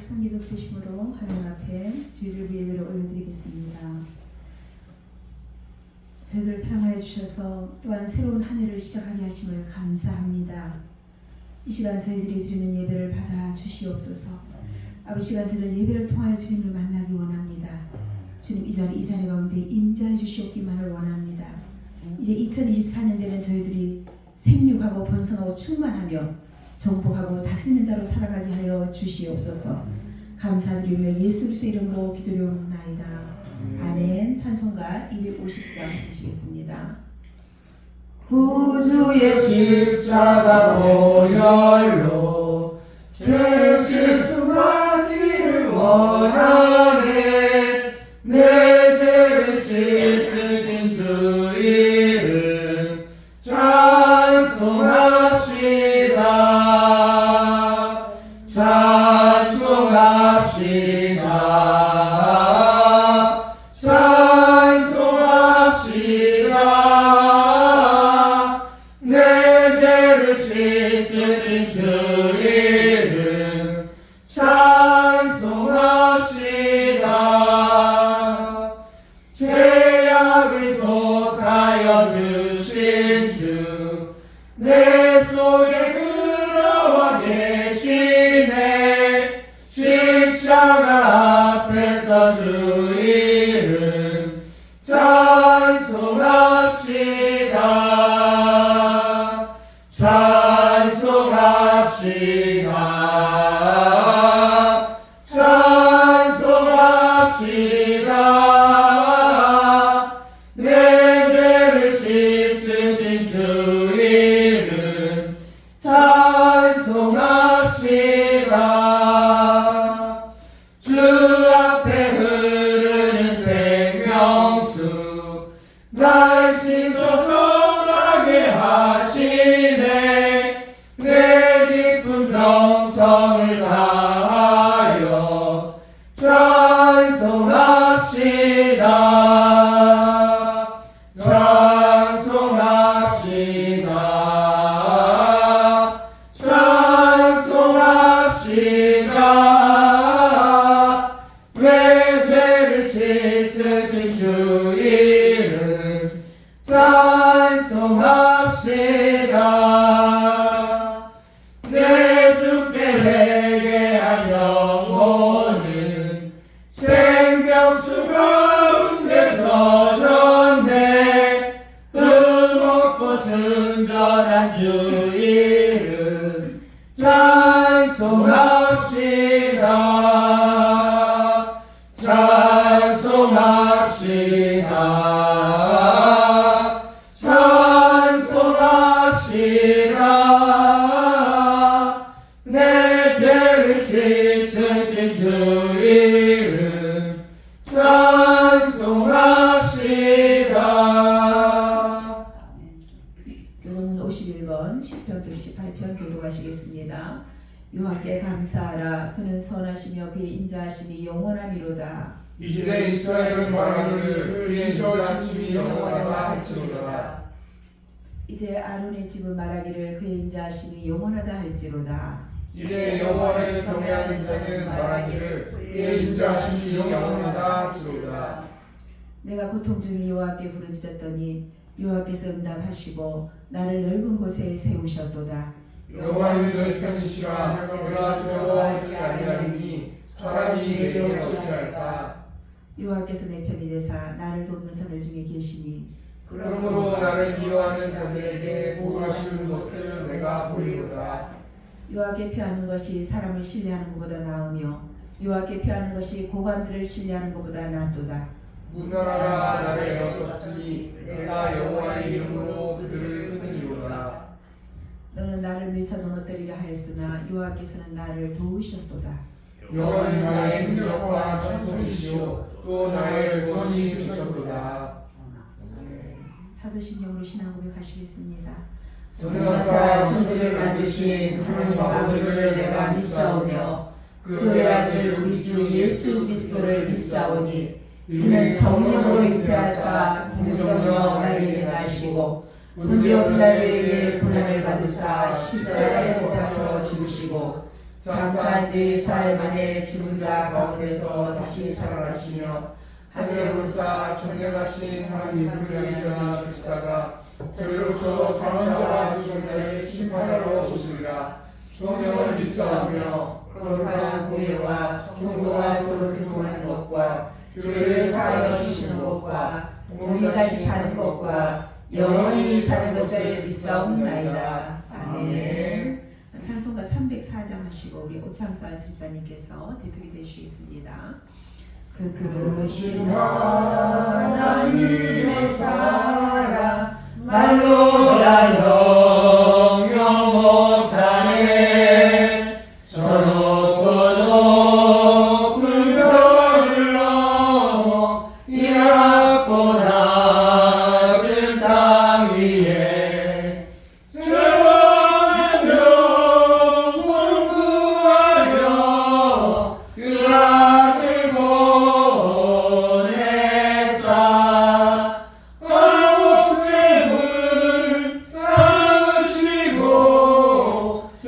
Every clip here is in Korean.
성기도 드심으로 하나님 앞에 주일을 예배를 올려드리겠습니다. 저희들을 사랑하여 주셔서 또한 새로운 한 해를 시작하게 하심을 감사합니다. 이 시간 저희들이 드리는 예배를 받아 주시옵소서. 아버지, 시간 저희들 예배를 통하여 주님을 만나기 원합니다. 주님, 이 자리 가운데 임재해 주시옵기만을 원합니다. 이제 2024년 되면 저희들이 생육하고 번성하고 충만하며 정복하고 다스리는 자로 살아가게 하여 주시옵소서. 감사드리며 예수 그리스도의 이름으로 기도드리옵나이다. 아멘. 찬송가 250장 보시겠습니다. 구주의 십자가 보혈로 죄 씻음받기를 원하네. 내 죄를 씻으신 주 이름 찬송합시다. 찬송합시다. 찬송합시다. 내 죄를 씻으신 주 이름 찬송합시다. 죄악을 속하여 주신 주 내 속에 들어와 계시네. 십자가 앞에서 주 이름 찬송합시다. 찬송합시다. 찬송합시다. 내 죄를 씻으신 주 이름 찬송합시다. 주 앞에 흐르는 생명수 날 씻어 정하게 하시네. 내 기쁨 정성을 다하여 찬송합시다. 찬송합시다. 찬송합시다. 내 죄를 씻으신 주 이름 찬송합시다. 내 주께 회개한 영혼은 생명수 가운데 젖었네. 흠없고 순전한 주 이름 찬송합시다. 찬송합시다. 찬송합시다. 내 죄를 씻으신 주 이름 찬송합시다. 교도문 51번 10편 118편 교도하시겠습니다. 여호와께 감사하라. 그는 선하시며 그의 인자하심이 영원하미로다. 이제 이스라엘은 말하기를 그의 인자하심이 영원하다 할지로다. 이제 아론의 집은 말하기를 그의 인자하심이 영원하다 할지로다. 이제 여호와를 경외하는 자는 말하기를 그의 인자하심이 영원하다 할지로다. 내가 고통 중에 여호와께 부르짖었더니 여호와께서 응답하시고 나를 넓은 곳에 세우셨도다. 여호와는 너희 편이시라. 내가 두려워하지 아니하리니 사람이 내게 어찌할까. 여호와께서 내 편이 되사 나를 돕는 자들 중에 계시니 그러므로 나를 미워하는 자들에게 보호하시는 것을 내가 보리로다. 여호와께 피하는 것이 사람을 신뢰하는 것보다 나으며 여호와께 피하는 것이 고관들을 신뢰하는 것보다 낫도다. 문나라가 나를 에워쌌으니 내가 여호와의 이름으로 그들을 끊으리로다. 너는 나를 밀쳐 넘어뜨리려 하였으나 여호와께서는 나를 도우셨도다. 여호와는 나의 능력과 찬송이시오 또 나의 구원이 되셨도다. 사도신경으로 신앙 고백하시겠습니다. 전능하사 천지를 만드신 하나님 아버지를 내가 믿사오며 그의 아들 우리 주 예수 그리스도를 믿사오니 이는 성령으로 잉태하사 동정녀 마리에게 행하시고 본디오 빌라도에게 고난을 받으사 십자가에 못 박혀 죽으시고 장사한 지 사흘 만에 죽은 자 가운데서 다시 살아나시며 하늘에 오르사 존귀하신 하나님 불량자나 되시다가 저희로서 사망자와 죽은 자를 심판하러 오시리라. 성령을 믿사오며 거룩한 공예와 성도와 서로 교통하는 것과 죄를 사하여 주시는 것과 몸이 다시 사는 것과 영원히 사는 것을 믿사옵나이다. 아멘. 찬송가 304장 하시고 우리 오창수 집사님께서 대표가 되시겠습니다. 크신 하나님의 사랑 말로라 영영 못하네. 저 높고 높은 별을 넘어 이 낮고 낮은 땅 위에 죄와 영원 구하려 그 아들 보내사 화목제물 삼으시고 죄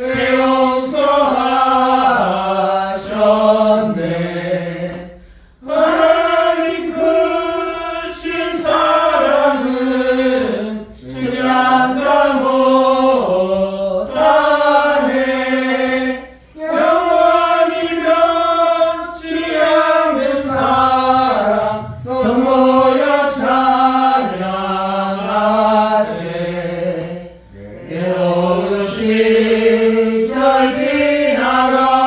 용서하셨네. 하나님 크신 사랑은 증량가 못하네. 영원히 변치 않는 사랑 성도여 찬양하세. 괴로운 시절 지나가고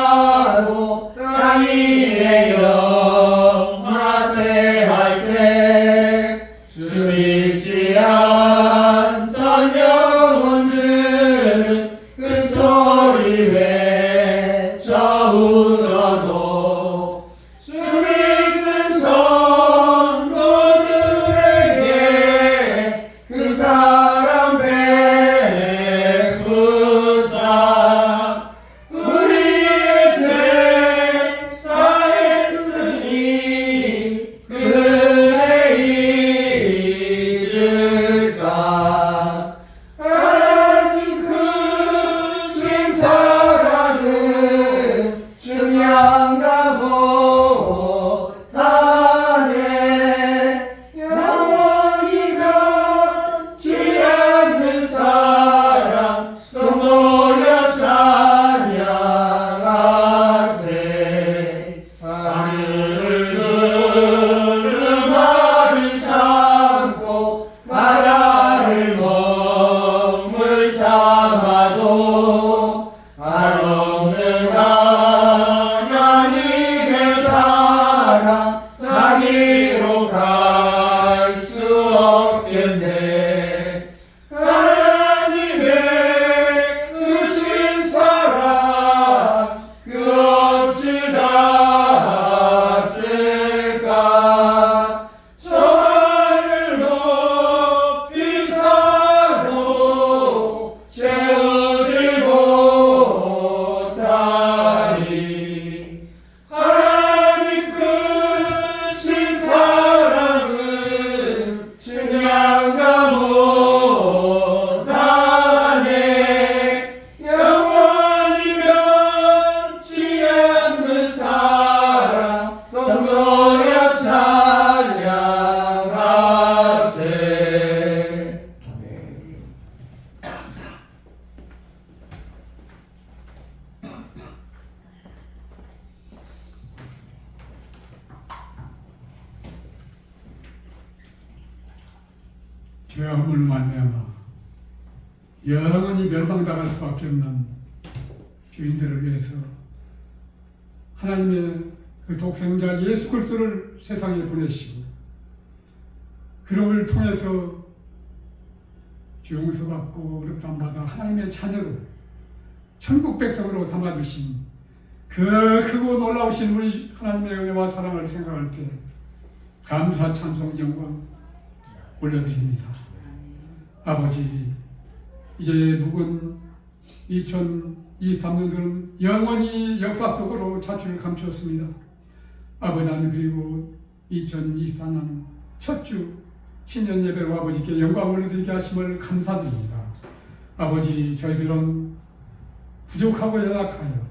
땅 위에 영화세 할 때 주 잊지 않던 영혼들은 큰 소리 외쳐 울어도 주 믿는 성도들에게 그 사랑 베푸사 우리의 죄 사했으니 그래 잊을까. 하나님 크신 사랑은 중량가 못하네. 영원히 변치 않는 사랑 성도여 찬양하세. 하늘을 누르는 말을 삼고 바다를 먹물 삼아도 한없는 하나님의 사랑 나기로 갈 수 없겠네. 하나님의 크신 사랑 그 어찌 닿았을까. 저 하늘 높이 사도 채우지 못하리. 하나님 크신 사랑은 증량가 못하네. 영원히 변치 않는 사랑 성도여 찬양하세. 죄악으로 말미암아 영원히 멸망당할 수밖에 없는 죄인들을 위해서 하나님의 그 독생자 예수 그리스도를 세상에 보내시고 그를 통해서 죄 용서받고 의롭다함 받아 하나님의 자녀로 천국 백성으로 삼아주신 그 크고 놀라우신 우리 하나님의 은혜와 사랑을 생각할 때 감사 찬송 영광 올려드립니다. 아버지, 이제 묵은 2023년도는 영원히 역사 속으로 자취를 감추었습니다. 아버지 하나님, 그리고 2024년 첫 주 신년 예배로 아버지께 영광을 드리게 하심을 감사드립니다. 아버지, 저희들은 부족하고 연약하여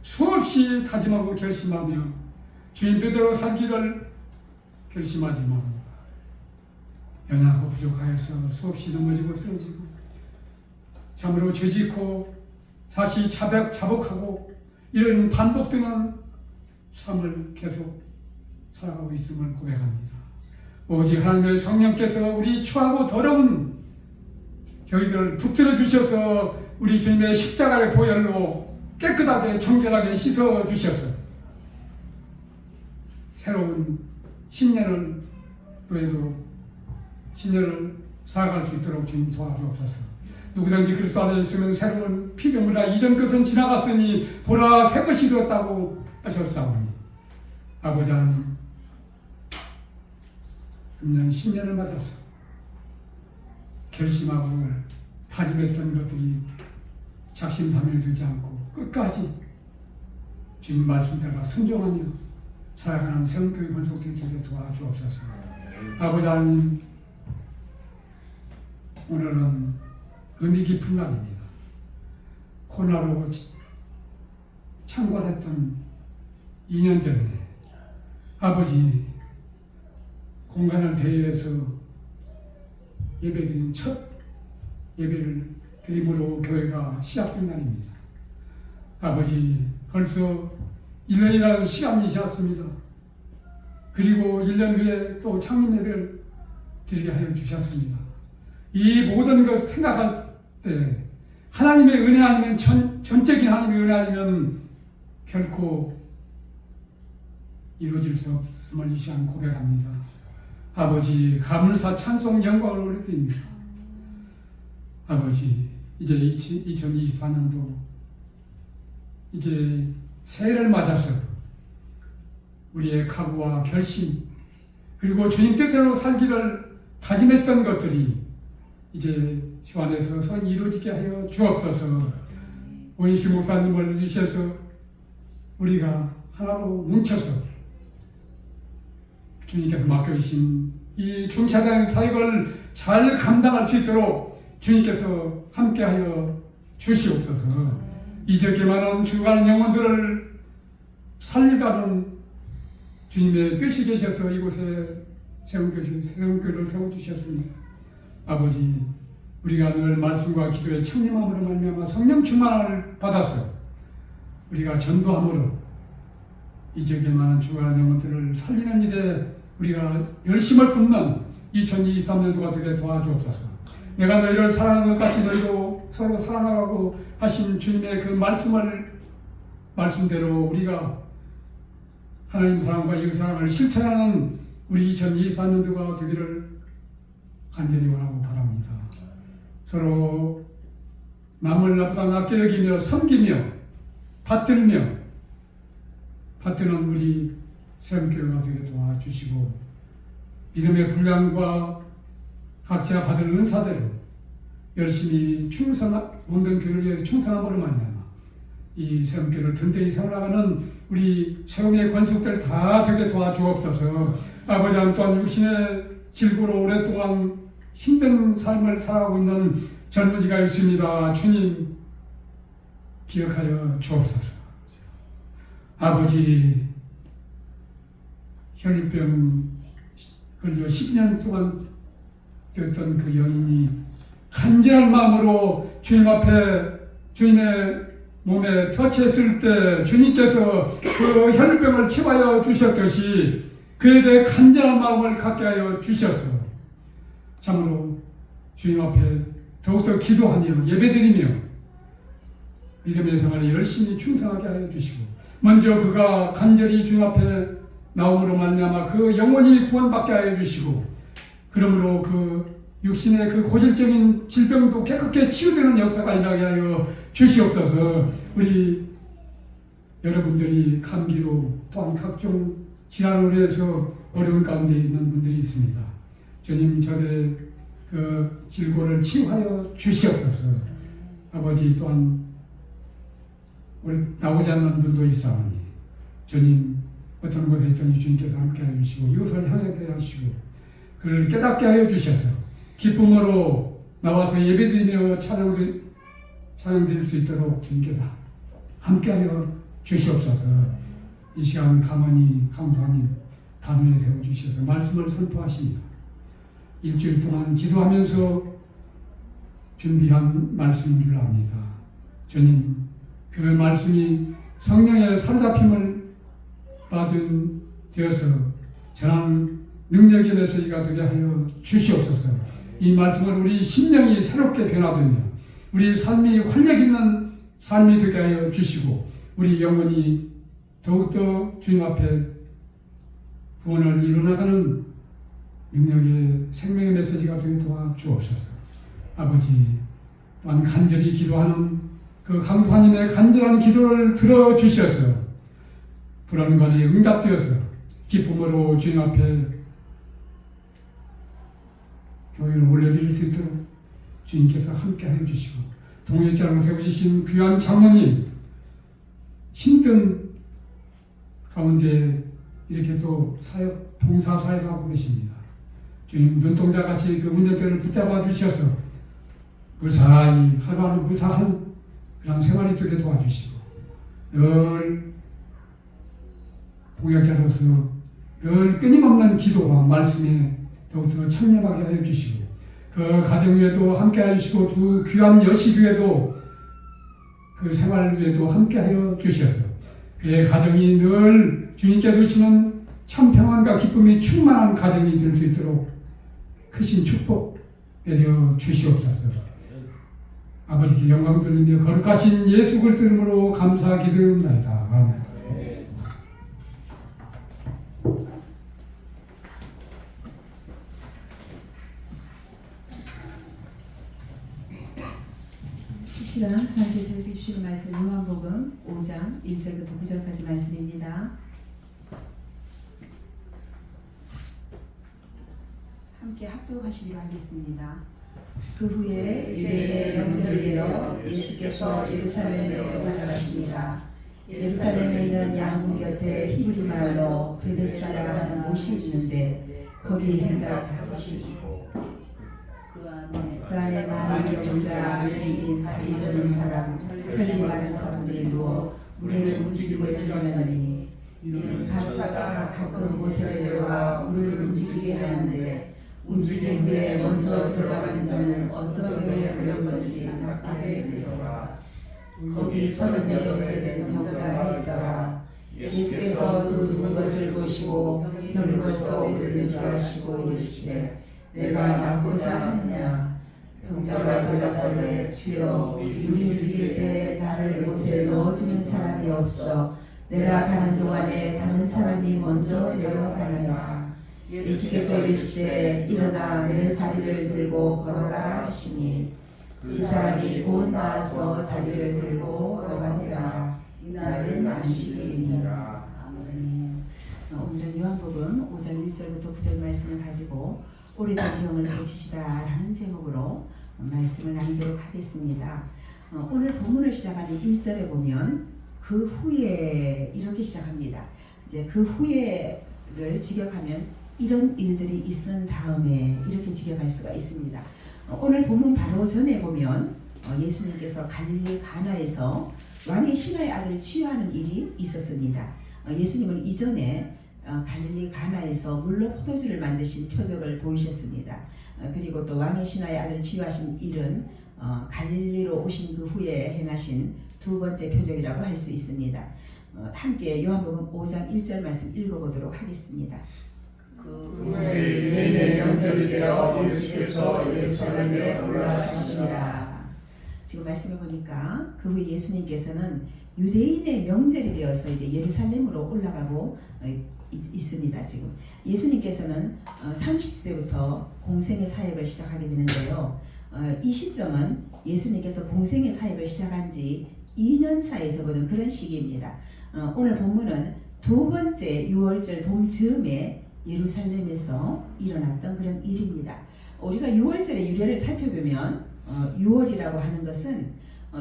수없이 다짐하고 결심하며 주님 뜻대로 살기를 결심하지만 연약하고 부족하여서 수없이 넘어지고 쓰러지고 참으로 죄짓고 다시 자복하고 이런 반복되는 삶을 계속 살아가고 있음을 고백합니다. 오직 하나님의 성령께서 우리 추하고 더러운 저희들을 붙들어 주셔서 우리 주님의 십자가의 보혈로 깨끗하게 정결하게 씻어 주셔서 새로운 신년을 또해도 신년을 살아갈 수 있도록 주님 도와주옵소서. 누구든지 그리스도 안에 있으면 새로운 피조물이라 이전 것은 지나갔으니 보라 새 것이 되었다고 하셨사오니 아버지 하나님, 금년 신년을 맞아서 결심하고 다짐했던 것들이 작심삼일 되지 않고 끝까지 주님 말씀 따라 순종하며 살아가는 세운교회 권속들이 되게 도와주옵소서. 아버지 하나님, 오늘은 의미 깊은 날입니다. 코로나로 창궐했던 2년 전에 아버지 공간을 대여해서 예배드린 첫 예배를 드림으로 교회가 시작된 날입니다. 아버지, 벌써 1년이라는 시간이 지났습니다. 그리고 1년 후에 또 창립 예배를 드리게 하여 주셨습니다. 이 모든 것 생각할 때 하나님의 은혜 아니면 전적인 하나님의 은혜 아니면 결코 이루어질 수 없음을 이 시간 고백합니다. 아버지, 감사 찬송 영광을 올려드립니다. 아버지, 이제 2024년도 이제 새해를 맞아서 우리의 각오와 결심 그리고 주님 뜻대로 살기를 다짐했던 것들이 이제 주 안에서 선 이루어지게 하여 주옵소서. 오인식 목사님을 위시해서 우리가 하나로 뭉쳐서 주님께서 맡겨주신 이 중차대한 사역을 잘 감당할 수 있도록 주님께서 함께하여 주시옵소서. 이적에 많은 죽어가는 영혼들을 살리가는 주님의 뜻이 계셔서 이곳에 세운교회를 세워주셨습니다. 아버지, 우리가 늘 말씀과 기도의 청림함으로 말미암아 성령 충만을 받아서 우리가 전도함으로 이적에 많은 죽어가는 영혼들을 살리는 일에 우리가 열심을 붓는 2023년도가 되게 도와주옵소서. 내가 너희를 사랑하는 것 같이 너희도 서로 사랑하고 하신 주님의 그 말씀대로 우리가 하나님 사랑과 이웃 사랑을 실천하는 우리 2024년도가 되기를 간절히 원하고 바랍니다. 서로 남을 나보다 낫게 여기며 섬기며 받들며 받드는 우리 세운교회가 되게 도와주시고 믿음의 분량과 각자 받을 은사대로 열심히 모든 교회를 위해서 충성함으로 말미암아 이 세운교회를 든든히 세워나가는 우리 세움의 권속들 다 되게 도와주옵소서. 아버지 하나님, 또한 육신의 질고로 오랫동안 힘든 삶을 살아가고 있는 젊은이가 있습니다. 주님 기억하여 주옵소서. 아버지, 혈류병 걸려 10년 동안 됐던 그 여인이 간절한 마음으로 주님 앞에 주님의 몸에 터치했을 때 주님께서 그 혈류병을 치유하여 주셨듯이 그에 대해 간절한 마음을 갖게 하여 주셔서 참으로 주님 앞에 더욱더 기도하며 예배드리며 믿음의 생활에 열심히 충성하게 하여 주시고 먼저 그가 간절히 주님 앞에 나옴으로 말미암아 그 영혼이 구원받게 하여 주시고 그러므로 그 육신의 그 고질적인 질병도 깨끗게 치유되는 역사가 일어나게 하여 주시옵소서. 우리 여러분들이 감기로 또한 각종 질환으로 해서 어려운 가운데 있는 분들이 있습니다. 주님, 저의 그 질고를 치유하여 주시옵소서. 아버지, 또한 우리 나오지 않는 분도 있사오니 주님, 어떤 곳에 있더니 주님께서 함께해 주시고 이웃을 향하게 하시고 그를 깨닫게 하여 주셔서 기쁨으로 나와서 예배드리며 찬양드릴 수 있도록 주님께서 함께하여 주시옵소서. 이 시간 가만히 강사님 단위에 세워주셔서 말씀을 선포하십니다. 일주일 동안 기도하면서 준비한 말씀인 줄 압니다. 주님, 그 말씀이 성령의 사로잡힘을 받은 되어서 전하는 능력의 메시지가 되게 하여 주시옵소서. 이 말씀을 우리 심령이 새롭게 변화되며 우리 삶이 활력 있는 삶이 되게 하여 주시고 우리 영혼이 더욱더 주님 앞에 구원을 이루어나가는 능력의 생명의 메시지가 되게 도와주옵소서. 아버지, 또한 간절히 기도하는 그 강사님의 간절한 기도를 들어주셔서 불안관에 응답되어서 기쁨으로 주님 앞에 교회를 올려드릴 수 있도록 주님께서 함께하여 주시고 동역자로 세우신 귀한 장로님 힘든 가운데 이렇게 또 사역, 봉사 사역하고 계십니다. 주님, 눈동자같이 그 운전대를 붙잡아 주셔서 무사히 하루하루 무사한 그런 생활이 되게 도와주시고 늘 동역자로서 늘 끊임없는 기도와 말씀에 더욱더 청렴하게 하여 주시고 그 가정 위에도 함께 해주시고 두 귀한 여식 위에도 그 생활 위에도 함께 하여 주셔서 그의 가정이 늘 주님께 주시는 참 평안과 기쁨이 충만한 가정이 될 수 있도록 크신 축복 내려 주시옵소서. 아버지께 영광 돌리며 거룩하신 예수 그리스도 이름으로 감사 기도합니다. 아멘. 이 시간 하나님께서 주시는 말씀 요한복음 5장 1절부터 9절까지 말씀입니다. 함께 합독하시기로 하겠습니다. 그 후에 유대인의 명절이 되어 예수께서 예루살렘에 올라가십니다. 예루살렘에 있는 양문 곁에 히브리 말로 베데스다라 하는 곳이 있는데 거기 행각 5이 그 안에 많은 병자, 맹인, 다리 저린 사람, 혈리 많은 사람들이 누워 물에 움직임을 불러내니 이는 간사가 가끔 못에 내려와 물을 움직이게 하는데 움직인 후에 먼저 들어가는 자는 어떤 병에 걸렸든지 낫게 되리라. 거기 38에 된 병자가 있더라. 예수께서 그 누운 것을 보시고 병이 벌써 오래된지 아시고 이르시되 내가 낫고자 하느냐. 병자가 대답하되 주여 물이 움직일 때 나를 못에 넣어주는 사람이 없어 내가 가는 동안에 다른 사람이 먼저 내려가나이다. 예수께서 이르시되 일어나 내 자리를 들고 걸어가라 하시니 이 사람이 곧 나와서 자리를 들고 걸어가니라. 이날은 안식일이니라. 아멘. 오늘은 요한복음 5장 1절부터 9절 말씀을 가지고 오래된 병을 고치시다라는 제목으로 말씀을 나누도록 하겠습니다. 오늘 본문을 시작하는 1절에 보면 그 후에 이렇게 시작합니다. 이제 그 후에를 직역하면 이런 일들이 있은 다음에 이렇게 직역할 수가 있습니다. 오늘 본문 바로 전에 보면 예수님께서 갈릴리 가나에서 왕의 신하의 아들을 치유하는 일이 있었습니다. 예수님은 이전에 갈릴리 가나에서 물로 포도주를 만드신 표적을 보이셨습니다. 그리고 또 왕의 신하의 아들을 치유하신 일은 갈릴리로 오신 그 후에 행하신 두 번째 표적이라고 할 수 있습니다. 함께 요한복음 5장 1절 말씀 읽어보도록 하겠습니다. 그 후에 유대인의 명절이 되어 예수께서 예루살렘에 올라가시니라. 지금 말씀을 보니까 그 후에 예수님께서는 유대인의 명절이 되어서 이제 예루살렘으로 올라가고 있습니다. 지금 예수님께서는 30세부터 공생의 사역을 시작하게 되는데요. 이 시점은 예수님께서 공생의 사역을 시작한 지 2년 차에 접어든 그런 시기입니다. 오늘 본문은 두 번째 6월절 봄 즈음에 예루살렘에서 일어났던 그런 일입니다. 우리가 6월절의 유래를 살펴보면 6월이라고 하는 것은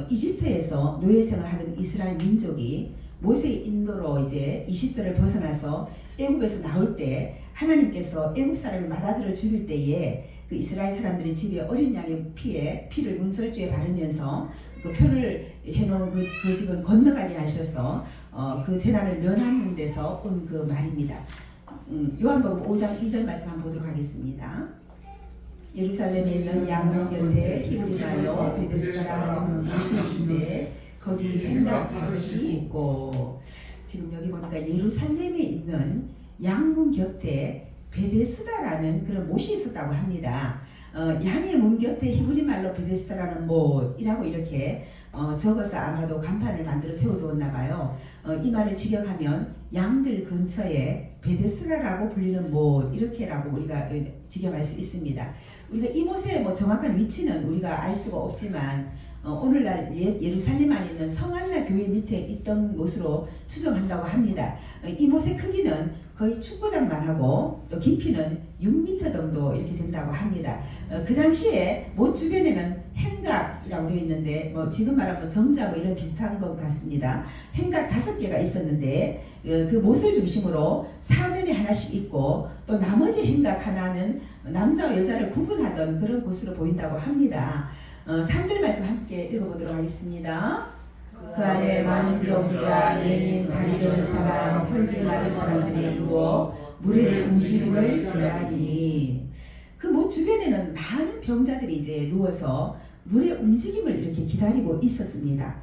이집트에서 노예 생활을 하던 이스라엘 민족이 모세의 인도로 이제 이집트를 벗어나서 애굽에서 나올 때 하나님께서 애굽 사람의 맏아들을 죽일 때에 그 이스라엘 사람들이 집에 어린 양의 피를 문설주에 바르면서 그 표를 해놓은 그 집은 건너가게 하셔서 그 재난을 면하는 데서 온 그 말입니다. 요한복음 5장 2절 말씀 한번 보도록 하겠습니다. 예루살렘에 있는 양문 곁에 히브리 말로 베데스다라 하는 곳이 있는데 거기 행각 5이 있고, 지금 여기 보니까 예루살렘에 있는 양문 곁에 베데스다라는 그런 못이 있었다고 합니다. 양의 문 곁에 히브리 말로 베데스다라는 못이라고 이렇게 적어서 아마도 간판을 만들어 세워두었나 봐요. 이 말을 직역하면 양들 근처에 베데스다라고 불리는 못, 이렇게라고 우리가 직역할 수 있습니다. 우리가 이 못의 뭐 정확한 위치는 우리가 알 수가 없지만 오늘날 옛 예루살렘 안에 있는 성안나 교회 밑에 있던 못으로 추정한다고 합니다. 이 못의 크기는 거의 축구장만 하고 또 깊이는 6m 정도 이렇게 된다고 합니다. 그 당시에 못 주변에는 행각이라고 되어 있는데 뭐 지금 말하면 정자 뭐 이런 비슷한 것 같습니다. 행각 5개가 있었는데 그 못을 중심으로 사면에 하나씩 있고 또 나머지 행각 하나는 남자와 여자를 구분하던 그런 곳으로 보인다고 합니다. 3절 말씀 함께 읽어보도록 하겠습니다. 그 안에 많은 병자, 맹인, 다리 저는 사람, 혈기 많은 사람들이 누워 물의 움직임을 기다리니, 그 못 주변에는 많은 병자들이 이제 누워서 물의 움직임을 이렇게 기다리고 있었습니다.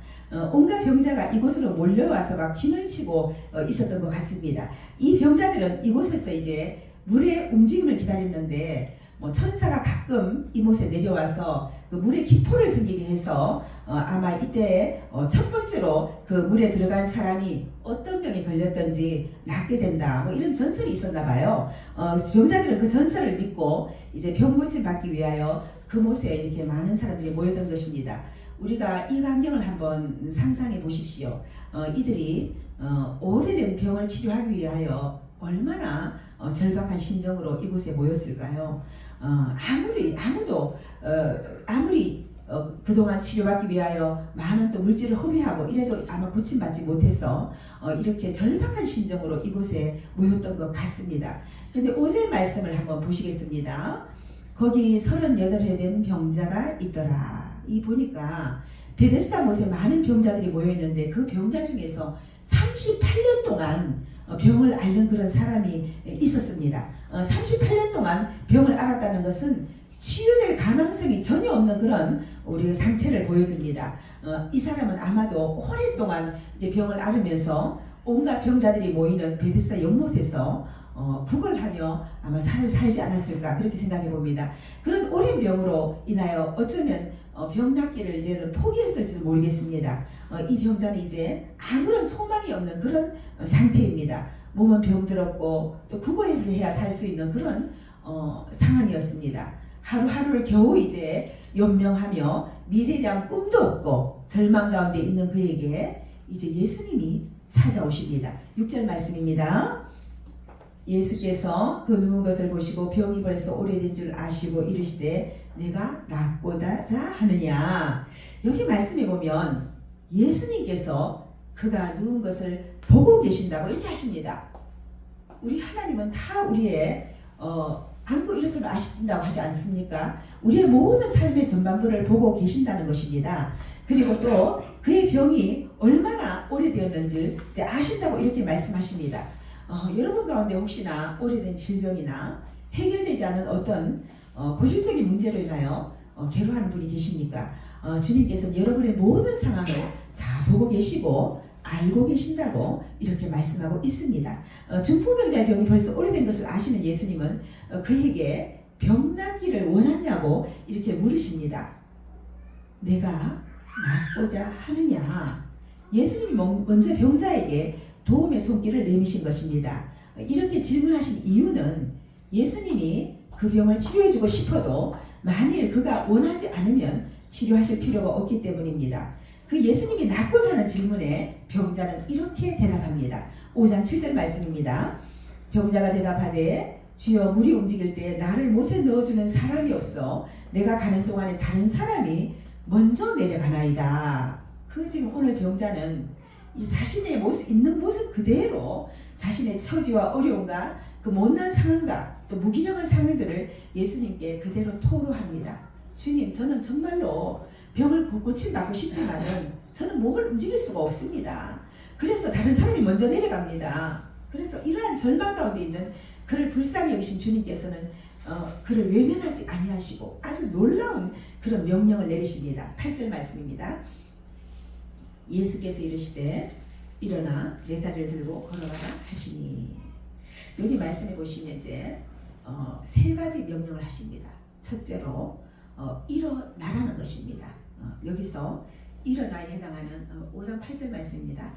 온갖 병자가 이곳으로 몰려와서 막 진을 치고 있었던 것 같습니다. 이 병자들은 이곳에서 이제 물의 움직임을 기다리는데 천사가 가끔 이곳에 내려와서 그 물의 기포를 생기게 해서 아마 이때 첫 번째로 그 물에 들어간 사람이 어떤 병에 걸렸던지 낫게 된다, 뭐 이런 전설이 있었나 봐요. 병자들은 그 전설을 믿고 이제 병 고침 받기 위하여 그 못에 이렇게 많은 사람들이 모였던 것입니다. 우리가 이 광경을 한번 상상해 보십시오. 이들이 오래된 병을 치료하기 위하여 얼마나 절박한 심정으로 이곳에 모였을까요? 아무리 그동안 치료받기 위하여 많은 또 물질을 허비하고 이래도 아마 고침받지 못해서 이렇게 절박한 심정으로 이곳에 모였던 것 같습니다. 근데 5절 말씀을 한번 보시겠습니다. 거기 38회 된 병자가 있더라. 이 보니까 베데스다 못에 많은 병자들이 모여있는데 그 병자 중에서 38년 동안 병을 앓는 그런 사람이 있었습니다. 38년 동안 병을 앓았다는 것은 치유될 가능성이 전혀 없는 그런 우리의 상태를 보여줍니다. 이 사람은 아마도 오랫동안 이제 병을 앓으면서 온갖 병자들이 모이는 베데스다 연못에서 구걸하며 아마 삶을 살지 않았을까 그렇게 생각해 봅니다. 그런 오랜 병으로 인하여 어쩌면 병 낫기를 이제는 포기했을지도 모르겠습니다. 이 병자는 이제 아무런 소망이 없는 그런 상태입니다. 몸은 병들었고 또 구걸을 해야 살 수 있는 그런 상황이었습니다. 하루하루를 겨우 이제 연명하며 미래에 대한 꿈도 없고 절망 가운데 있는 그에게 이제 예수님이 찾아오십니다. 6절 말씀입니다. 예수께서 그 누운 것을 보시고 병이 벌써 오래된 줄 아시고 이르시되 내가 낫고자 하느냐. 여기 말씀해 보면 예수님께서 그가 누운 것을 보고 계신다고 이렇게 하십니다. 우리 하나님은 다 우리의 안고 일어서를 아신다고 하지 않습니까? 우리의 모든 삶의 전반부를 보고 계신다는 것입니다. 그리고 또 그의 병이 얼마나 오래되었는지 이제 아신다고 이렇게 말씀하십니다. 여러분 가운데 혹시나 오래된 질병이나 해결되지 않은 어떤 고질적인 문제로 인하여 괴로워하는 분이 계십니까? 주님께서는 여러분의 모든 상황을 다 보고 계시고 알고 계신다고 이렇게 말씀하고 있습니다. 중풍병자의 병이 벌써 오래된 것을 아시는 예수님은 그에게 병 낫기를 원하냐고 이렇게 물으십니다. 내가 낫고자 하느냐. 예수님이 먼저 병자에게 도움의 손길을 내미신 것입니다. 이렇게 질문하신 이유는 예수님이 그 병을 치료해주고 싶어도 만일 그가 원하지 않으면 치료하실 필요가 없기 때문입니다. 그 예수님이 낫고자 하는 질문에 병자는 이렇게 대답합니다. 5장 7절 말씀입니다. 병자가 대답하되 주여 물이 움직일 때 나를 못에 넣어주는 사람이 없어 내가 가는 동안에 다른 사람이 먼저 내려가나이다. 그 지금 오늘 병자는 이제 자신의 모습 있는 모습 그대로 자신의 처지와 어려움과 그 못난 상황과 또 무기력한 상황들을 예수님께 그대로 토로합니다. 주님, 저는 정말로 병을 고침받고 싶지만은 저는 몸을 움직일 수가 없습니다. 그래서 다른 사람이 먼저 내려갑니다. 그래서 이러한 절망 가운데 있는 그를 불쌍히 여기신 주님께서는 그를 외면하지 아니하시고 아주 놀라운 그런 명령을 내리십니다. 8절 말씀입니다. 예수께서 이르시되 일어나 내 자리를 들고 걸어가라 하시니, 여기 말씀해 보시면 이제 세 가지 명령을 하십니다. 첫째로 일어나라는 것입니다. 여기서 일어나에 해당하는 5장 8절 말씀입니다.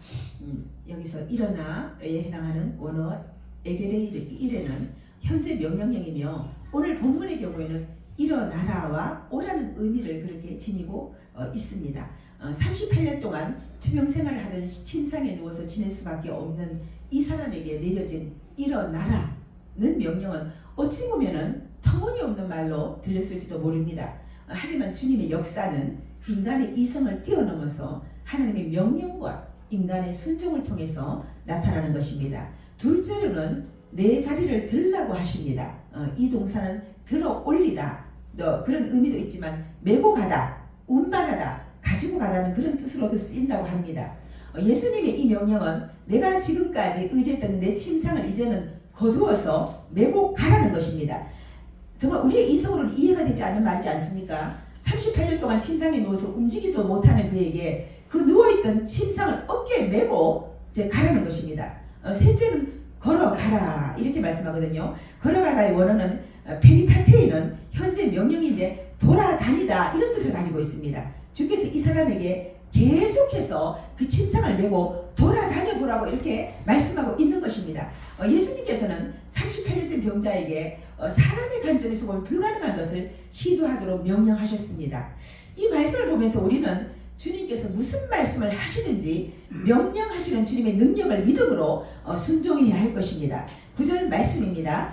여기서 일어나에 해당하는 원어 에게레이르는 현재 명령형이며 오늘 본문의 경우에는 일어나라와 오라는 의미를 그렇게 지니고 있습니다. 38년 동안 투병 생활을 하던 침상에 누워서 지낼 수밖에 없는 이 사람에게 내려진 일어나라는 명령은 어찌 보면은 터무니없는 말로 들렸을지도 모릅니다. 하지만 주님의 역사는 인간의 이성을 뛰어넘어서 하나님의 명령과 인간의 순종을 통해서 나타나는 것입니다. 둘째로는 내 자리를 들라고 하십니다. 이 동사는 들어 올리다, 그런 의미도 있지만 메고 가다, 운반하다, 가지고 가다는 그런 뜻으로도 쓰인다고 합니다. 예수님의 이 명령은 내가 지금까지 의지했던 내 침상을 이제는 거두어서 메고 가라는 것입니다. 정말 우리의 이성으로는 이해가 되지 않는 말이지 않습니까? 38년 동안 침상에 누워서 움직이도 못하는 그에게 그 누워있던 침상을 어깨에 메고 이제 가라는 것입니다. 셋째는 걸어가라 이렇게 말씀하거든요. 걸어가라의 원어는 페리파테이는 현재 명령인데 돌아다니다 이런 뜻을 가지고 있습니다. 주께서 이 사람에게 계속해서 그 침상을 메고 돌아다녀 보라고 이렇게 말씀하고 있는 것입니다. 예수님께서는 38년 된 병자에게 사람의 관점에서 보면 불가능한 것을 시도하도록 명령하셨습니다. 이 말씀을 보면서 우리는 주님께서 무슨 말씀을 하시든지 명령하시는 주님의 능력을 믿음으로 순종해야 할 것입니다. 9절 말씀입니다.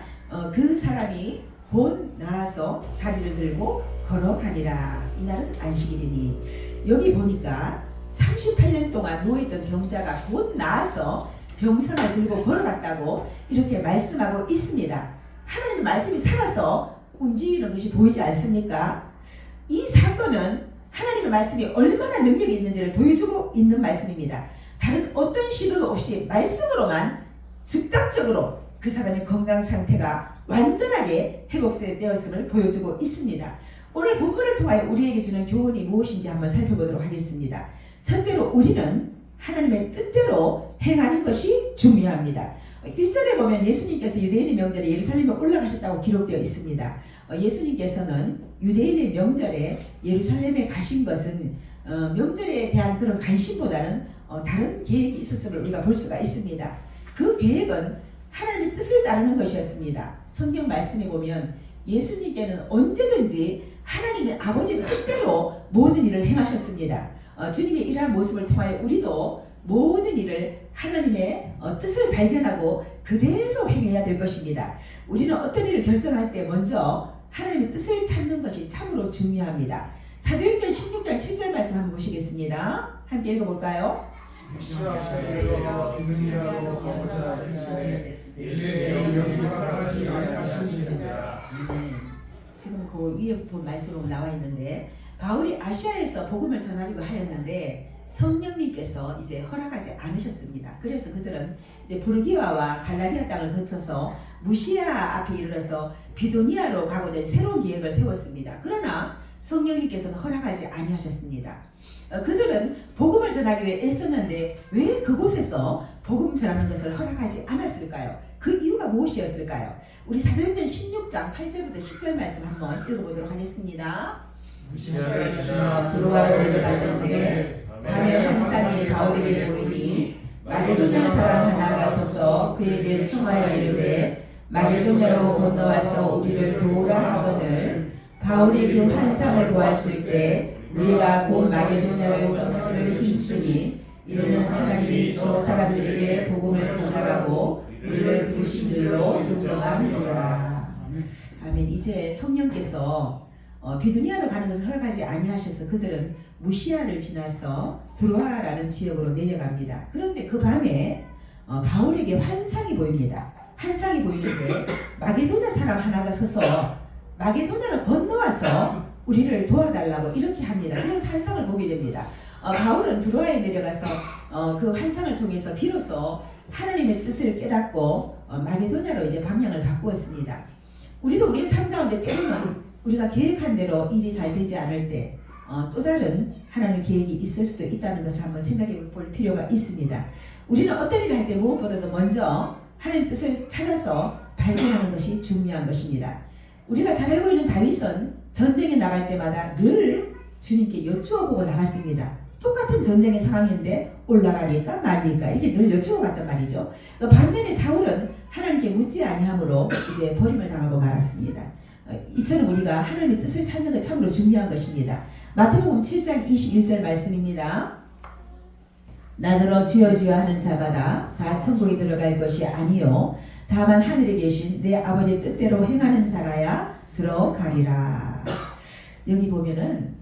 그 사람이 곧 나아서 자리를 들고 걸어가니라. 이날은 안식일이니. 여기 보니까 38년 동안 누워있던 병자가 곧 나아서 병상을 들고 걸어갔다고 이렇게 말씀하고 있습니다. 하나님의 말씀이 살아서 움직이는 것이 보이지 않습니까? 이 사건은 하나님의 말씀이 얼마나 능력이 있는지를 보여주고 있는 말씀입니다. 다른 어떤 시도도 없이 말씀으로만 즉각적으로 그 사람의 건강 상태가 완전하게 회복되었음을 보여주고 있습니다. 오늘 본문을 통하여 우리에게 주는 교훈이 무엇인지 한번 살펴보도록 하겠습니다. 첫째로 우리는 하나님의 뜻대로 행하는 것이 중요합니다. 1절에 보면 예수님께서 유대인의 명절에 예루살렘에 올라가셨다고 기록되어 있습니다. 예수님께서는 유대인의 명절에 예루살렘에 가신 것은 명절에 대한 그런 관심보다는 다른 계획이 있었음을 우리가 볼 수가 있습니다. 그 계획은 하나님의 뜻을 따르는 것이었습니다. 성경 말씀에 보면 예수님께는 언제든지 하나님의 아버지의 뜻대로 모든 일을 행하셨습니다. 주님의 이러한 모습을 통하여 우리도 모든 일을 하나님의 뜻을 발견하고 그대로 행해야 될 것입니다. 우리는 어떤 일을 결정할 때 먼저 하나님의 뜻을 찾는 것이 참으로 중요합니다. 사도행전 16장 7절 말씀 한번 보시겠습니다. 함께 읽어볼까요? 지금 그 위에 본 말씀으로 나와 있는데 바울이 아시아에서 복음을 전하려고 하였는데 성령님께서 이제 허락하지 않으셨습니다. 그래서 그들은 이제 부르기아와 갈라디아 땅을 거쳐서 무시아 앞에 이르러서 비도니아로 가고자 새로운 계획을 세웠습니다. 그러나 성령님께서는 허락하지 아니하셨습니다. 그들은 복음을 전하기 위해 애썼는데 왜 그곳에서 복음 전하는 것을 허락하지 않았을까요? 그 이유가 무엇이었을까요? 우리 사도행전 16장 8절부터 10절 말씀 한번 읽어보도록 하겠습니다. 두로아로 내려가는데 밤에 환상이 바울에게 보이니 마게도냐 사람 하나가 서서 그에게 청하여 이르되 마게도냐로 건너와서 우리를 도우라 하거늘 바울이 그 환상을 보았을 때 우리가 곧 마게도냐로 떠나기를 힘쓰니 이는 하나님이 저 사람들에게 복음을 전하라고 우리를 부르신 줄로 인정함이니라. 아멘. 이제 성령께서 비두니아로 가는 것을 허락하지 아니하셔서 그들은 무시아를 지나서 드로아라는 지역으로 내려갑니다. 그런데 그 밤에 바울에게 환상이 보입니다. 환상이 보이는데 마게도냐 사람 하나가 서서 마게도냐를 건너와서 우리를 도와달라고 이렇게 합니다. 그런 환상을 보게 됩니다. 바울은 드로아에 내려가서 그 환상을 통해서 비로소 하나님의 뜻을 깨닫고 마게도냐로 이제 방향을 바꾸었습니다. 우리도 우리의 삶 가운데 때로는 우리가 계획한 대로 일이 잘 되지 않을 때 또 다른 하나님의 계획이 있을 수도 있다는 것을 한번 생각해 볼 필요가 있습니다. 우리는 어떤 일을 할 때 무엇보다도 먼저 하나님의 뜻을 찾아서 발견하는 것이 중요한 것입니다. 우리가 잘 알고 있는 다윗은 전쟁에 나갈 때마다 늘 주님께 여쭈어보고 나갔습니다. 똑같은 전쟁의 상황인데 올라가리까 말리까 이렇게 늘 여쭈어 갔단 말이죠. 반면에 사울은 하나님께 묻지 아니함으로 이제 버림을 당하고 말았습니다. 이처럼 우리가 하나님의 뜻을 찾는 것 참으로 중요한 것입니다. 마태복음 7장 21절 말씀입니다. 나더러 주여 주여 하는 자마다 다 천국에 들어갈 것이 아니요 다만 하늘에 계신 내 아버지의 뜻대로 행하는 자라야 들어가리라. 여기 보면은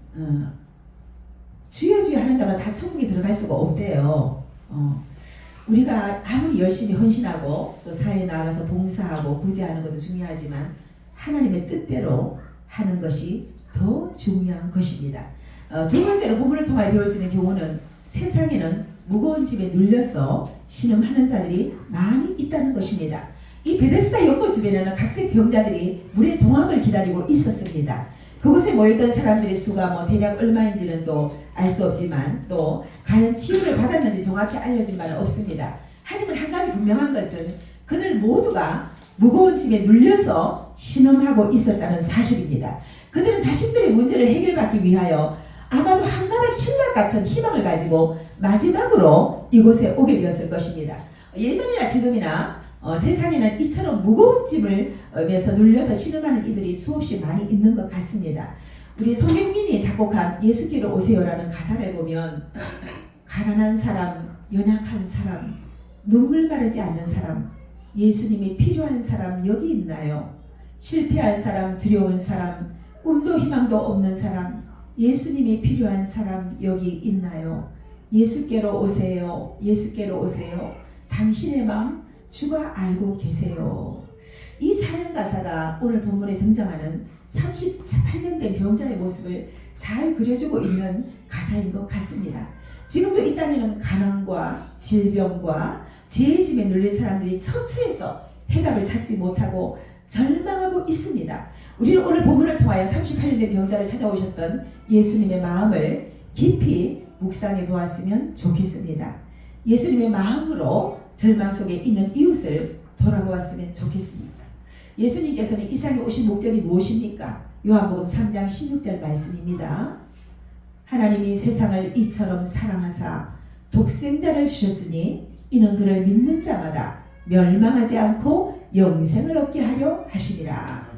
주여 주여 하는 자마다 다 천국에 들어갈 수가 없대요. 우리가 아무리 열심히 헌신하고 또 사회에 나가서 봉사하고 구제하는 것도 중요하지만 하나님의 뜻대로 하는 것이 더 중요한 것입니다. 두 번째로 본문을 통하여 배울 수 있는 교훈은 세상에는 무거운 짐에 눌려서 신음하는 자들이 많이 있다는 것입니다. 이 베데스다 연못 주변에는 각색 병자들이 물의 동함을 기다리고 있었습니다. 그곳에 모였던 사람들의 수가 대략 얼마인지는 또 알 수 없지만 또 과연 치유를 받았는지 정확히 알려진 바는 없습니다. 하지만 한 가지 분명한 것은 그들 모두가 무거운 짐에 눌려서 신음하고 있었다는 사실입니다. 그들은 자신들의 문제를 해결받기 위하여 아마도 한 가닥 신락 같은 희망을 가지고 마지막으로 이곳에 오게 되었을 것입니다. 예전이나 지금이나 세상에는 이처럼 무거운 짐을 메서 눌려서 신음하는 이들이 수없이 많이 있는 것 같습니다. 우리 손흥민이 작곡한 예수께로 오세요라는 가사를 보면 가난한 사람, 연약한 사람, 눈물 마르지 않는 사람, 예수님이 필요한 사람 여기 있나요? 실패한 사람, 두려운 사람, 꿈도 희망도 없는 사람, 예수님이 필요한 사람 여기 있나요? 예수께로 오세요. 예수께로 오세요. 당신의 마음 주가 알고 계세요. 이 찬양 가사가 오늘 본문에 등장하는 38년 된 병자의 모습을 잘 그려주고 있는 가사인 것 같습니다. 지금도 이 땅에는 가난과 질병과 죄의 짐에 눌린 사람들이 처처해서 해답을 찾지 못하고 절망하고 있습니다. 우리는 오늘 본문을 통하여 38년 된 병자를 찾아오셨던 예수님의 마음을 깊이 묵상해 보았으면 좋겠습니다. 예수님의 마음으로 절망 속에 있는 이웃을 돌아보았으면 좋겠습니다. 예수님께서는 이 세상에 오신 목적이 무엇입니까? 요한복음 3장 16절 말씀입니다. 하나님이 세상을 이처럼 사랑하사 독생자를 주셨으니 이는 그를 믿는 자마다 멸망하지 않고 영생을 얻게 하려 하시니라.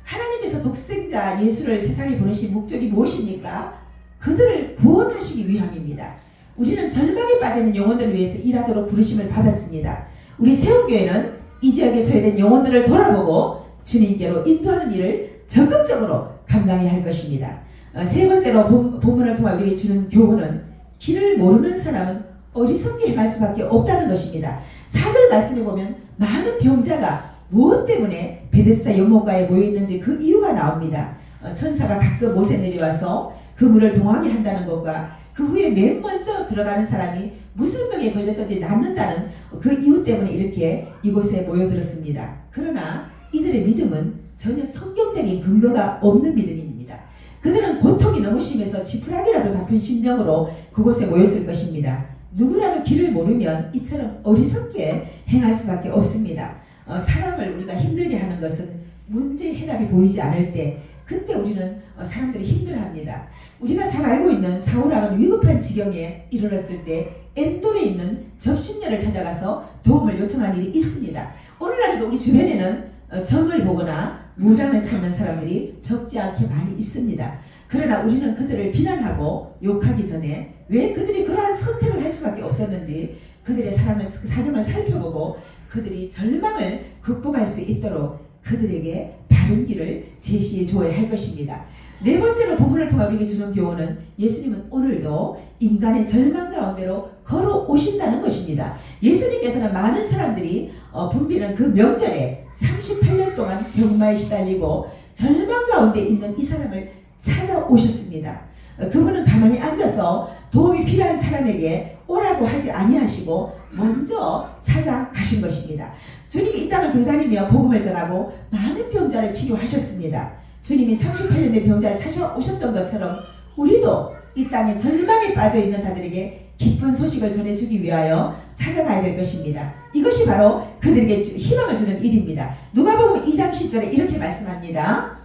하나님께서 독생자 예수를 세상에 보내신 목적이 무엇입니까? 그들을 구원하시기 위함입니다. 우리는 절망에 빠지는 영혼들을 위해서 일하도록 부르심을 받았습니다. 우리 세운교회는 이 지역에 소외된 영혼들을 돌아보고 주님께로 인도하는 일을 적극적으로 감당해야 할 것입니다. 세 번째로 본문을 통해 우리에게 주는 교훈은 길을 모르는 사람은 어리석게 행할 수밖에 없다는 것입니다. 4절 말씀에 보면 많은 병자가 무엇 때문에 베데스다 연못가에 모여있는지 그 이유가 나옵니다. 천사가 가끔 못에 내려와서 그 물을 동하게 한다는 것과 그 후에 맨 먼저 들어가는 사람이 무슨 병에 걸렸든지 낫는다는 그 이유 때문에 이렇게 이곳에 모여들었습니다. 그러나 이들의 믿음은 전혀 성경적인 근거가 없는 믿음입니다. 그들은 고통이 너무 심해서 지푸라기라도 잡힌 심정으로 그곳에 모였을 것입니다. 누구라도 길을 모르면 이처럼 어리석게 행할 수밖에 없습니다. 사람을 우리가 힘들게 하는 것은 문제의 해답이 보이지 않을 때 그때 우리는 사람들이 힘들어합니다. 우리가 잘 알고 있는 사울왕은 위급한 지경에 이르렀을 때 엔돌에 있는 접신녀를 찾아가서 도움을 요청한 일이 있습니다. 오늘날에도 우리 주변에는 점을 보거나 무당을 찾는 사람들이 적지 않게 많이 있습니다. 그러나 우리는 그들을 비난하고 욕하기 전에 왜 그들이 그러한 선택을 할 수밖에 없었는지 그들의 사정을 살펴보고 그들이 절망을 극복할 수 있도록 그들에게 바른 길을 제시해 줘야 할 것입니다. 네 번째로 본문을 통해 우리에게 주는 교훈은 예수님은 오늘도 인간의 절망 가운데로 걸어오신다는 것입니다. 예수님께서는 많은 사람들이 붐비는 그 명절에 38년 동안 병마에 시달리고 절망 가운데 있는 이 사람을 찾아오셨습니다. 그분은 가만히 앉아서 도움이 필요한 사람에게 오라고 하지 아니하시고 먼저 찾아가신 것입니다. 주님이 이 땅을 돌다니며 복음을 전하고 많은 병자를 치유하셨습니다. 주님이 38년의 병자를 찾아오셨던 것처럼 우리도 이 땅에 절망에 빠져있는 자들에게 기쁜 소식을 전해주기 위하여 찾아가야 될 것입니다. 이것이 바로 그들에게 희망을 주는 일입니다. 누가복음 2장 10절에 이렇게 말씀합니다.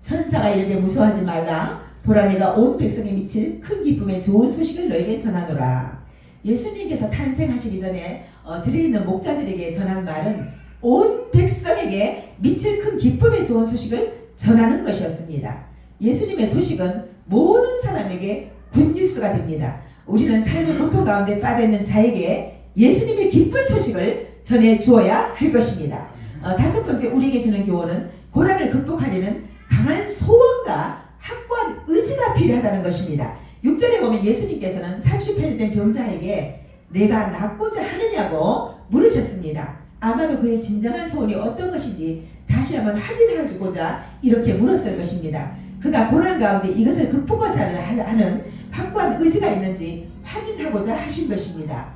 천사가 이르되 무서워하지 말라. 보라 내가 온 백성에 미칠 큰 기쁨의 좋은 소식을 너에게 전하노라. 예수님께서 탄생하시기 전에 들어있는 목자들에게 전한 말은 온 백성에게 미칠 큰 기쁨의 좋은 소식을 전하는 것이었습니다. 예수님의 소식은 모든 사람에게 굿뉴스가 됩니다. 우리는 삶의 고통 가운데 빠져있는 자에게 예수님의 기쁜 소식을 전해 주어야 할 것입니다. 다섯 번째 우리에게 주는 교훈은 고난을 극복하려면 강한 소원과 확고한 의지가 필요하다는 것입니다. 6절에 보면 예수님께서는 38년 된 병자에게 내가 낫고자 하느냐고 물으셨습니다. 아마도 그의 진정한 소원이 어떤 것인지 다시 한번 확인해주고자 이렇게 물었을 것입니다. 그가 고난 가운데 이것을 극복하자 하는 확고한 의지가 있는지 확인하고자 하신 것입니다.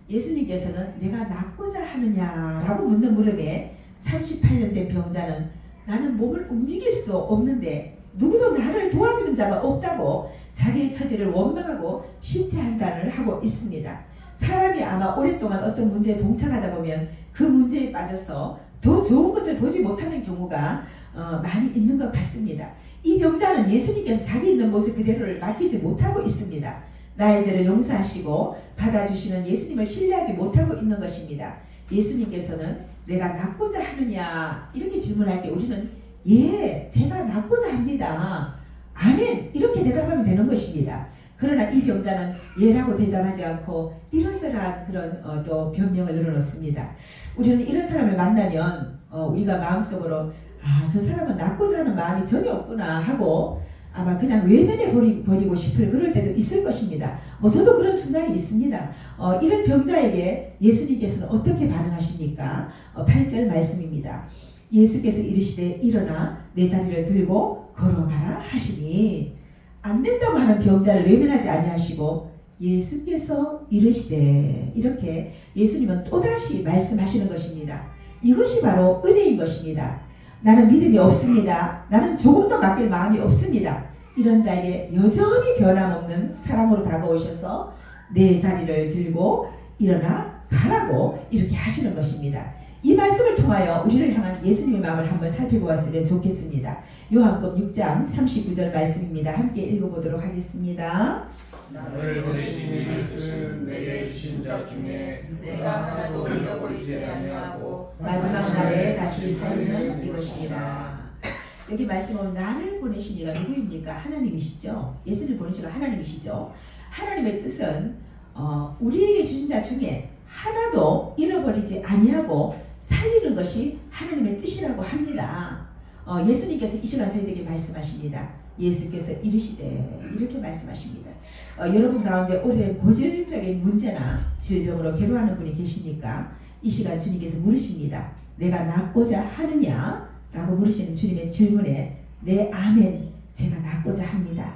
예수님께서는 내가 낫고자 하느냐라고 묻는 물음에 38년 된 병자는 나는 몸을 움직일 수 없는데 누구도 나를 도와주는 자가 없다고 자기의 처지를 원망하고 신태한탄을 하고 있습니다. 사람이 아마 오랫동안 어떤 문제에 봉착하다 보면 그 문제에 빠져서 더 좋은 것을 보지 못하는 경우가 많이 있는 것 같습니다. 이 병자는 예수님께서 자기 있는 모습 그대로를 맡기지 못하고 있습니다. 나의 죄를 용서하시고 받아주시는 예수님을 신뢰하지 못하고 있는 것입니다. 예수님께서는 내가 낫고자 하느냐 이렇게 질문할 때 우리는 예, 제가 낫고자 합니다. 아멘 이렇게 대답하면 되는 것입니다. 그러나 이 병자는 예라고 대답하지 않고 이런저런 그런 또 변명을 늘어놓습니다. 우리는 이런 사람을 만나면 우리가 마음속으로 저 사람은 낫고자 하는 마음이 전혀 없구나 하고 아마 그냥 외면해 버리고 싶을 그럴 때도 있을 것입니다. 저도 그런 순간이 있습니다. 이런 병자에게 예수님께서는 어떻게 반응하십니까? 8절 말씀입니다. 예수께서 이르시되 일어나 내 자리를 들고 걸어가라 하시니 안 된다고 하는 병자를 외면하지 아니하시고 예수께서 이르시되 이렇게 예수님은 또다시 말씀하시는 것입니다. 이것이 바로 은혜인 것입니다. 나는 믿음이 없습니다. 나는 조금도 맡길 마음이 없습니다. 이런 자에게 여전히 변함없는 사랑으로 다가오셔서 내 자리를 들고 일어나 가라고 이렇게 하시는 것입니다. 이 말씀을 통하여 우리를 향한 예수님의 마음을 한번 살펴보았으면 좋겠습니다. 요한복음 6장 39절 말씀입니다. 함께 읽어보도록 하겠습니다. 나를 보내신 이것은 내게 주신 자 중에 내가 하나도 잃어버리지 아니하고 마지막 날에 다시 살리는 이것이니라. 여기 말씀은 나를 보내신 이가 누구입니까? 하나님이시죠. 예수를 보내신 이가 하나님이시죠. 하나님의 뜻은 우리에게 주신 자 중에 하나도 잃어버리지 아니하고 살리는 것이 하나님의 뜻이라고 합니다. 예수님께서 이 시간 저희에게 말씀하십니다. 예수께서 이르시되 이렇게 말씀하십니다. 여러분 가운데 오래된 고질적인 문제나 질병으로 괴로워하는 분이 계십니까? 이 시간 주님께서 물으십니다. 내가 낫고자 하느냐? 라고 물으시는 주님의 질문에 네 아멘 제가 낫고자 합니다.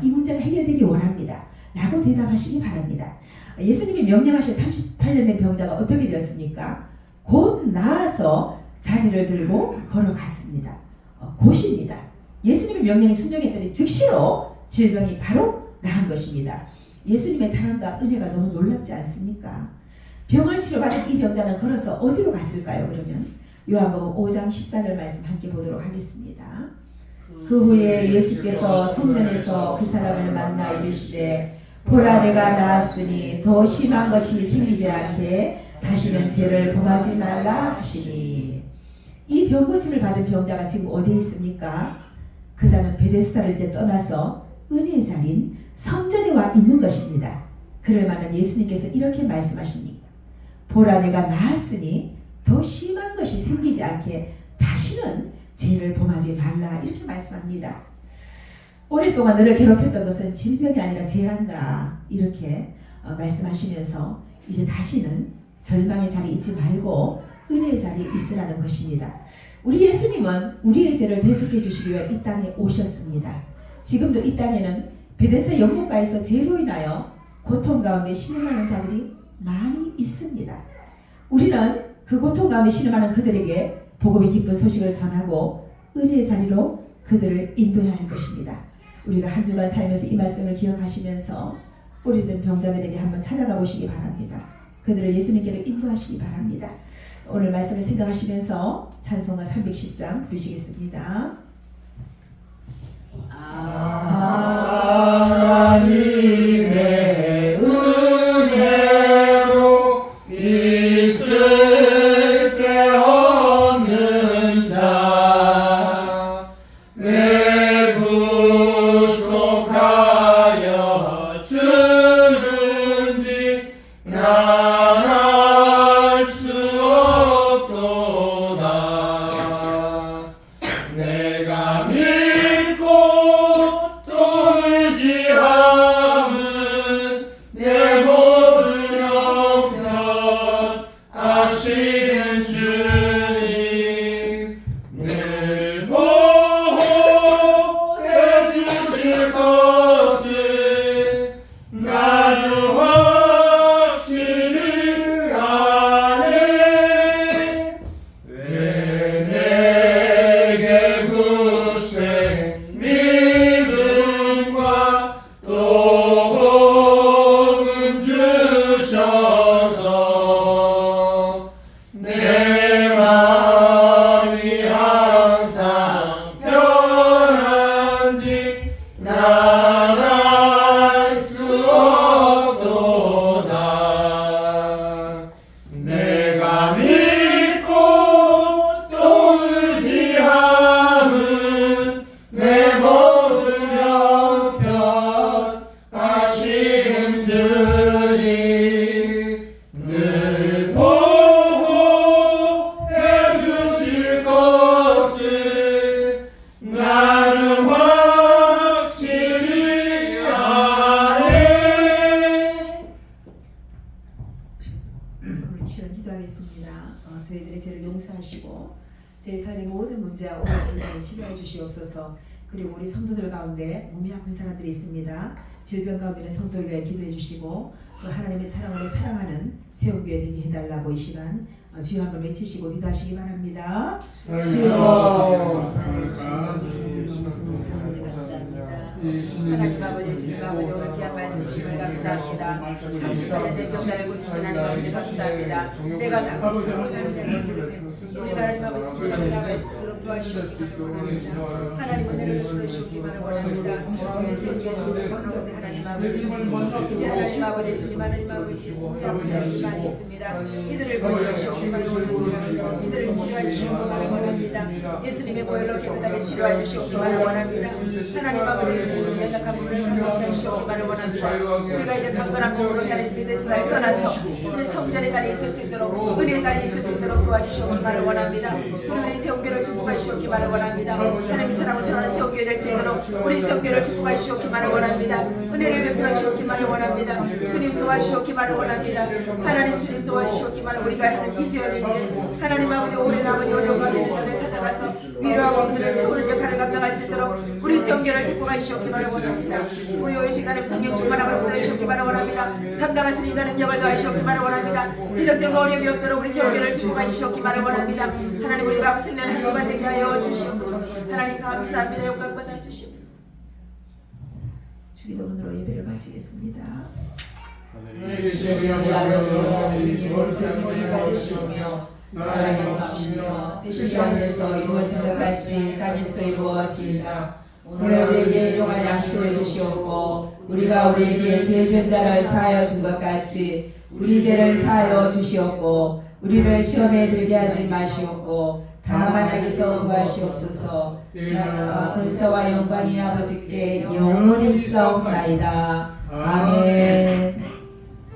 이 문제가 해결되기 원합니다. 라고 대답하시기 바랍니다. 예수님이 명령하신 38년 된 병자가 어떻게 되었습니까? 곧 나아서 자리를 들고 걸어갔습니다. 곧입니다. 예수님의 명령이 순종했더니 즉시로 질병이 바로 나은 것입니다. 예수님의 사랑과 은혜가 너무 놀랍지 않습니까? 병을 치료받은 이 병자는 걸어서 어디로 갔을까요? 그러면 요한복음 5장 14절 말씀 함께 보도록 하겠습니다. 그 후에 예수께서 성전에서 그 사람을 만나 이르시되 보라 내가 나았으니 더 심한 것이 생기지 않게 다시는 죄를 범하지 말라 하시니. 이 병고침을 받은 병자가 지금 어디에 있습니까? 그 자는 베데스다를 이제 떠나서 은혜의 자리인 성전에 와 있는 것입니다. 그를 만난 예수님께서 이렇게 말씀하십니다. 보라 내가 나았으니 더 심한 것이 생기지 않게 다시는 죄를 범하지 말라 이렇게 말씀합니다. 오랫동안 너를 괴롭혔던 것은 질병이 아니라 죄란다 이렇게 말씀하시면서 이제 다시는 절망의 자리에 있지 말고 은혜의 자리에 있으라는 것입니다. 우리 예수님은 우리의 죄를 대속해 주시기 위해 이 땅에 오셨습니다. 지금도 이 땅에는 베데스다 연못가에서 죄로 인하여 고통 가운데 신음하는 자들이 많이 있습니다. 우리는 그 고통 가운데 신음하는 그들에게 복음의 기쁜 소식을 전하고 은혜의 자리로 그들을 인도해야 할 것입니다. 우리가 한 주간 살면서 이 말씀을 기억하시면서 우리들 병자들에게 한번 찾아가 보시기 바랍니다. 그들을 예수님께로 인도하시기 바랍니다. 오늘 말씀을 생각하시면서 찬송가 310장 부르시겠습니다. 하나님의 은혜로 있을 게 없는 자 내 구속하여 주는지 난 알 수 없도다. 내가 믿고 또 의지함은 내 모든 형편 아시는 주님 늘 보호해 주실 것을 나도 확실히 아네. 왜 내게 굳세 믿음과 또 복음 주셔서 내 마음이 항상 편한지 난 알 수 없도다. 내가 믿고 또 의지함은 내 모든 형편 아시는 주님 늘 보호해 주실 것을 나는 확실히 아네. 오늘 이 시간 기도하겠습니다. 저희들의 죄를 용서하시고 제 삶의 모든 문제와 오랜 질병을 치료해 주시옵소서. 그리고 우리 성도들 가운데 몸이 아픈 사람들이 있습니다. 질병 가운데 있는 성도를 위해 기도해 주시고 또 하나님의 사랑으로 사랑하는 세움교회 되게 해달라고 이 시간 주여 한번 외치시고 기도하시기 바랍니다. 주여. 하나님 아버지 주님 아버지 오늘 귀한 말씀 주시면 감사합니다. 30살의 내 병자를 고치신 하나님 감사합니다. 내가 나고 우리 하나님 아버지 주님 나갈 수 있도록 도와주시옵소서. 하나님 은혜를 주시옵기만을 원합니다. 우리 세계에서 가운데 하나님 아버지 주님 이제 하나님 아버지 주님 하나님 아버지 우리 아버지 많이 있습니다. 이들을 고쳐주시옵기만을 원합니다. 이들을 치료해 주시옵기만을 원합니다. 예수님의 보혈로 깨끗하게 치료해 주시옵기만을 원합니다. 하나님 아버지 주님 연약한 몸을 강건케 하시옵기만을 원합니다. 우리가 이제 강건한 몸으로 하나님 베데스다를 떠나서 이제 성전의 자리에 있을 수 있도록 은혜의 자리에 있을 수 있도록 도와주시옵기만을 원합니다. 우리 세움교회를 축복하시옵기만을 원합니다. 하나님의 사랑을 사랑하는 세움교회 될 수 있도록 우리 세움교회를 축복하시옵기만을 원합니다. 은혜를 베풀어 주시옵기만을 원합니다. 주님 도와주시옵기만을 원합니다. 하나님 주님 도와주시옵기만을 우리가 하는 이지연인지 하나님 아버지 오랜 아버지 어려움과 되는 자를 찾아가서 위로하고 그들을 세우는 역할을 감당할 수 있도록 우리 세움교회를 축복하시옵기만을 원합니다. 우리 오해 시간에 성령 충만함을 붙들으시옵기만을 원합니다. 감당하신 인간은 역을 더하시옵기만을 원합니다. 재정적 어려움이 없도록 우리 세움교회를 축복하시옵기만을 원합니다. 하나님 우리가 앞서 있는 한 주간 되게 하여 주시옵소서. 하나님 감사합니다. 영광 받아 주시옵소서. 주기도문으로 예배를 마치겠습니다. 주신 우리 아버지 이름으로 교통을 받으시오며 나라를 마시며 뜻이 하늘에서 이루어진 것 같이 땅에서도 이루어지이다. 오늘 우리에게 일용할 양식을 주시옵고 우리가 우리에게 죄 지은 자를 사하여 준 것 같이 우리 죄를 사하여 주시옵고 우리를 시험에 들게 하지 마시옵고 다만 악에서 구하시옵소서. 나라와 권세와 영광이 아버지께 영원히 있사옵나이다. 아멘.